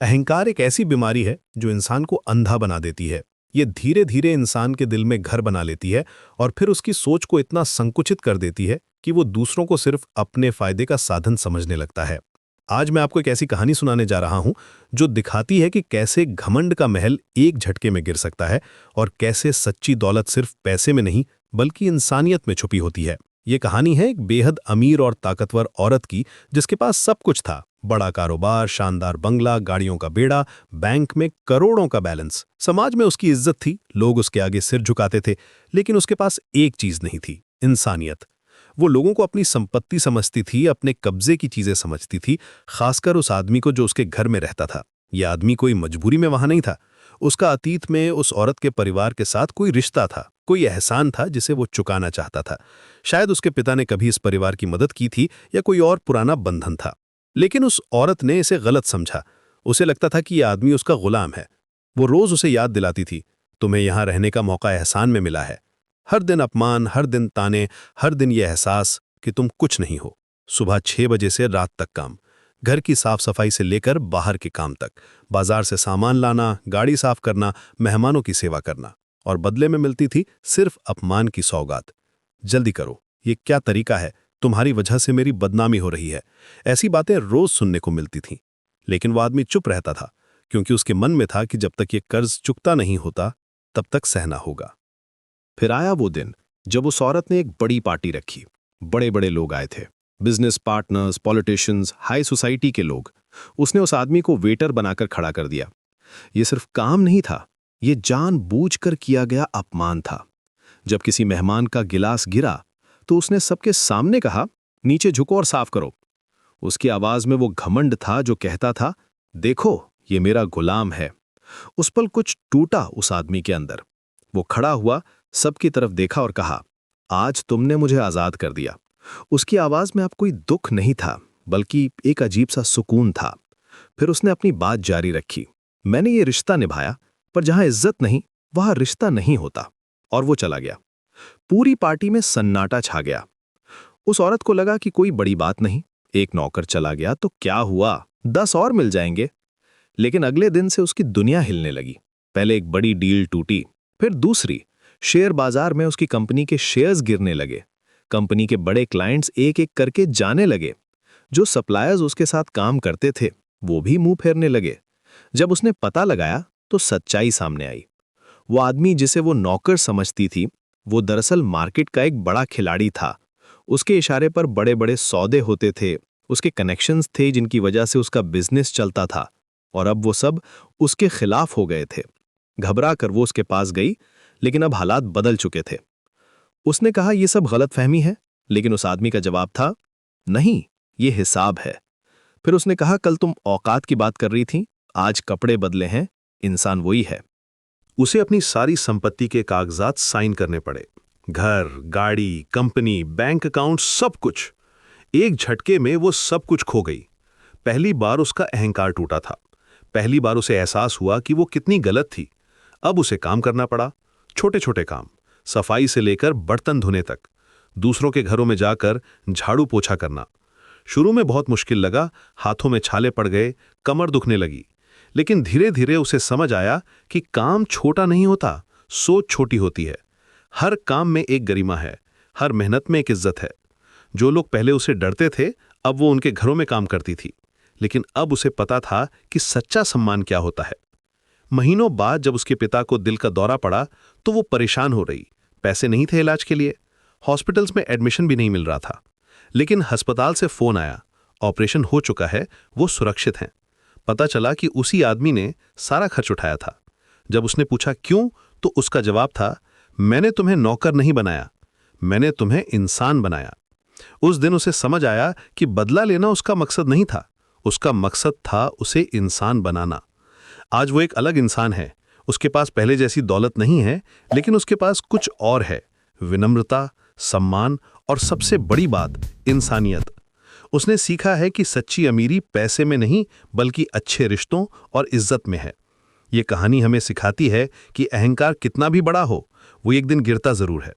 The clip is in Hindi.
अहंकार एक ऐसी बीमारी है जो इंसान को अंधा बना देती है। ये धीरे धीरे इंसान के दिल में घर बना लेती है और फिर उसकी सोच को इतना संकुचित कर देती है कि वो दूसरों को सिर्फ अपने फायदे का साधन समझने लगता है। आज मैं आपको एक ऐसी कहानी सुनाने जा रहा हूं जो दिखाती है कि कैसे घमंड का महल एक झटके में गिर सकता है और कैसे सच्ची दौलत सिर्फ पैसे में नहीं बल्कि इंसानियत में छुपी होती है। ये कहानी है एक बेहद अमीर और ताकतवर औरत की जिसके पास सब कुछ था। बड़ा कारोबार, शानदार बंगला, गाड़ियों का बेड़ा, बैंक में करोड़ों का बैलेंस। समाज में उसकी इज्जत थी, लोग उसके आगे सिर झुकाते थे। लेकिन उसके पास एक चीज नहीं थी, इंसानियत। वो लोगों को अपनी संपत्ति समझती थी, अपने कब्जे की चीजें समझती थी, खासकर उस आदमी को जो उसके घर में रहता था। यह आदमी कोई मजबूरी में वहां नहीं था। उसका अतीत में उस औरत के परिवार के साथ कोई रिश्ता था, कोई एहसान था जिसे वो चुकाना चाहता था। शायद उसके पिता ने कभी इस परिवार की मदद की थी या कोई और पुराना बंधन था। लेकिन उस औरत ने इसे गलत समझा। उसे लगता था कि यह आदमी उसका गुलाम है। वो रोज उसे याद दिलाती थी, तुम्हें यहां रहने का मौका एहसान में मिला है। हर दिन अपमान, हर दिन ताने, हर दिन यह एहसास कि तुम कुछ नहीं हो। सुबह 6 बजे से रात तक काम, घर की साफ सफाई से लेकर बाहर के काम तक, बाजार से सामान लाना, गाड़ी साफ करना, मेहमानों की सेवा करना। और बदले में मिलती थी सिर्फ अपमान की सौगात। जल्दी करो, ये क्या तरीका है? तुम्हारी वजह से मेरी बदनामी हो रही है। ऐसी बातें रोज सुनने को मिलती थीं। लेकिन वो आदमी चुप रहता था, क्योंकि उसके मन में था कि जब तक ये कर्ज चुकता नहीं होता तब तक सहना होगा। फिर आया वो दिन जब उस औरत ने एक बड़ी पार्टी रखी। बड़े बड़े लोग आए थे, business partners, politicians, high society के लोग। उसने उस आदमी को वेटर बनाकर खड़ा कर दिया। ये सिर्फ काम नहीं था, ये जानबूझकर किया गया अपमान था। जब किसी मेहमान का गिलास गिरा तो उसने सबके सामने कहा, नीचे झुको और साफ करो। उसकी आवाज में वो घमंड था जो कहता था, देखो ये मेरा गुलाम है। उस पल कुछ टूटा उस आदमी के अंदर। वो खड़ा हुआ, सबकी तरफ देखा और कहा, आज तुमने मुझे आजाद कर दिया। उसकी आवाज में अब कोई दुख नहीं था, बल्कि एक अजीब सा सुकून था। फिर उसने अपनी बात जारी रखी, मैंने ये रिश्ता निभाया, पर जहां इज्जत नहीं वहां रिश्ता नहीं होता। और वो चला गया। पूरी पार्टी में सन्नाटा छा गया। उस औरत को लगा कि कोई बड़ी बात नहीं, एक नौकर चला गया तो क्या हुआ, 10 और मिल जाएंगे। लेकिन अगले दिन से उसकी दुनिया हिलने लगी। पहले एक बड़ी डील टूटी, फिर दूसरी। शेयर बाजार में उसकी कंपनी के शेयर्स गिरने लगे। कंपनी के बड़े क्लाइंट्स एक एक करके जाने लगे। जो सप्लायर्स उसके साथ काम करते थे वो भी मुंह फेरने लगे। जब उसने पता लगाया तो सच्चाई सामने आई। वो आदमी जिसे वो नौकर समझती थी, वो दरअसल मार्केट का एक बड़ा खिलाड़ी था। उसके इशारे पर बड़े बड़े सौदे होते थे, उसके कनेक्शंस थे जिनकी वजह से उसका बिजनेस चलता था। और अब वो सब उसके खिलाफ हो गए थे। घबरा कर वो उसके पास गई, लेकिन अब हालात बदल चुके थे। उसने कहा, ये सब गलतफहमी है। लेकिन उस आदमी का जवाब था, नहीं, ये हिसाब है। फिर उसने कहा, कल तुम औकात की बात कर रही थी, आज कपड़े बदले हैं, इंसान वही है। उसे अपनी सारी संपत्ति के कागजात साइन करने पड़े। घर, गाड़ी, कंपनी, बैंक अकाउंट, सब कुछ। एक झटके में वो सब कुछ खो गई। पहली बार उसका अहंकार टूटा था। पहली बार उसे एहसास हुआ कि वो कितनी गलत थी। अब उसे काम करना पड़ा, छोटे छोटे काम, सफाई से लेकर बर्तन धोने तक, दूसरों के घरों में जाकर झाड़ू पोछा करना। शुरू में बहुत मुश्किल लगा, हाथों में छाले पड़ गए, कमर दुखने लगी। लेकिन धीरे धीरे उसे समझ आया कि काम छोटा नहीं होता, सोच छोटी होती है। हर काम में एक गरिमा है, हर मेहनत में एक इज्जत है। जो लोग पहले उसे डरते थे, अब वो उनके घरों में काम करती थी। लेकिन अब उसे पता था कि सच्चा सम्मान क्या होता है। महीनों बाद जब उसके पिता को दिल का दौरा पड़ा तो वो परेशान हो रही। पैसे नहीं थे इलाज के लिए, हॉस्पिटल्स में एडमिशन भी नहीं मिल रहा था। लेकिन अस्पताल से फोन आया, ऑपरेशन हो चुका है, वो सुरक्षित हैं। पता चला कि उसी आदमी ने सारा खर्च उठाया था। जब उसने पूछा क्यों, तो उसका जवाब था, मैंने तुम्हें नौकर नहीं बनाया, मैंने तुम्हें इंसान बनाया। उस दिन उसे समझ आया कि बदला लेना उसका मकसद नहीं था, उसका मकसद था उसे इंसान बनाना। आज वो एक अलग इंसान है। उसके पास पहले जैसी दौलत नहीं है, लेकिन उसके पास कुछ और है, विनम्रता, सम्मान और सबसे बड़ी बात, इंसानियत। उसने सीखा है कि सच्ची अमीरी पैसे में नहीं बल्कि अच्छे रिश्तों और इज्जत में है। ये कहानी हमें सिखाती है कि अहंकार कितना भी बड़ा हो, वो एक दिन गिरता जरूर है,